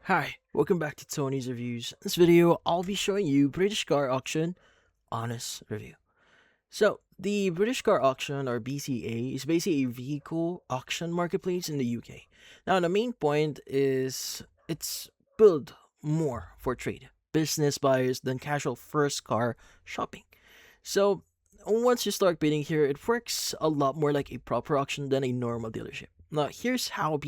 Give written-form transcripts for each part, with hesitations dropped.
Hi, welcome back to Tony's Reviews. In this video, I'll be showing you British Car Auction Honest Review. So, the British Car Auction, or BCA, is basically a vehicle auction marketplace in the UK. Now, the main point is it's built more for trade, business buyers than casual first car shopping. So, once you start bidding here, it works a lot more like a proper auction than a normal dealership. Now, here's how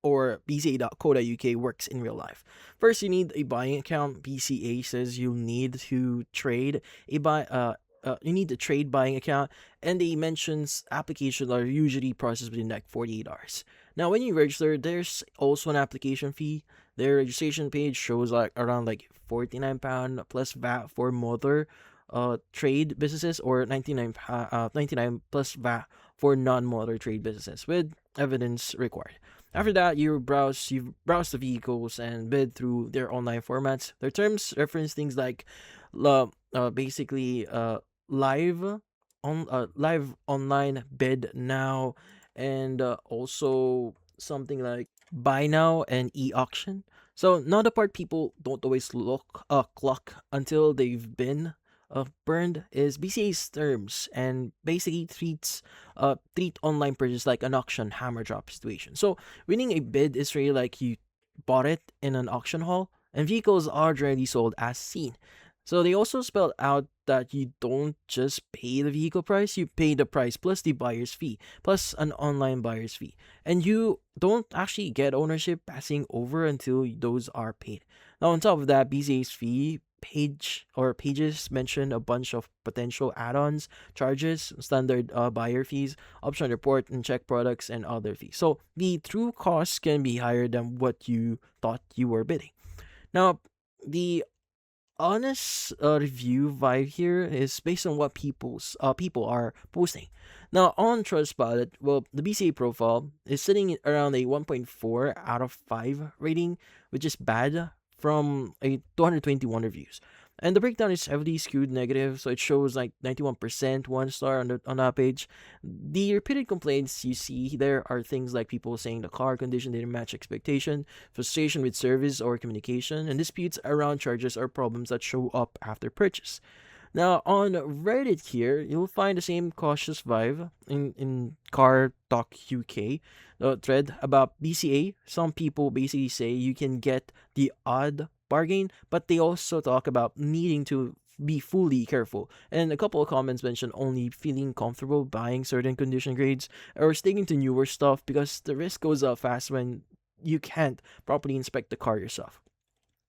or BCA.co.uk works in real life. First, you need a buying account. BCA says you need to trade a buy. You need a trade buying account, and they mentions applications are usually processed within like 48 hours. Now, when you register, there's also an application fee. Their registration page shows like around like £49 plus VAT for motor trade businesses, or 99 plus VAT for non-motor trade businesses with evidence required. After that, you browse the vehicles and bid through their online formats. Their terms reference things like basically live online bid now, and also something like buy now and e-auction. So now the part people don't always clock until they've been burned is BCA's terms, and basically treat online purchase like an auction hammer drop situation. So winning a bid is really like you bought it in an auction hall, and vehicles are generally sold as seen. So they also spell out that you don't just pay the vehicle price, you pay the price plus the buyer's fee, plus an online buyer's fee. And you don't actually get ownership passing over until those are paid. Now, on top of that, BCA's fee pages mention a bunch of potential add-ons, charges, standard buyer fees, option report and check products, and other fees. So the true cost can be higher than what you thought you were bidding. Now, the honest review vibe here is based on what people are posting. Now, on Trustpilot, well, the BCA profile is sitting at around a 1.4 out of 5 rating, which is bad from a 221 reviews. And the breakdown is heavily skewed negative, so it shows like 91% 1 star on that page. The repeated complaints you see there are things like people saying the car condition didn't match expectation, frustration with service or communication, and disputes around charges or problems that show up after purchase. Now, on Reddit here, you'll find the same cautious vibe in Car Talk UK thread about BCA. Some people basically say you can get the odd bargain, but they also talk about needing to be fully careful. And a couple of comments mention only feeling comfortable buying certain condition grades or sticking to newer stuff because the risk goes up fast when you can't properly inspect the car yourself.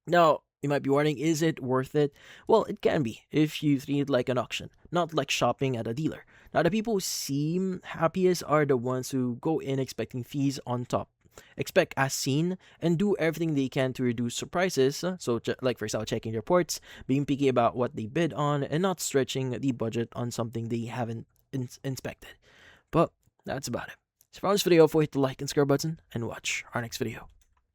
Now, you might be wondering, is it worth it? Well, it can be if you treat it like an auction, not like shopping at a dealer. Now, the people who seem happiest are the ones who go in expecting fees on top, expect as seen, and do everything they can to reduce surprises. So, like for example, checking reports, being picky about what they bid on, and not stretching the budget on something they haven't inspected. But that's about it. So, for this video, hit the like and subscribe button, and watch our next video.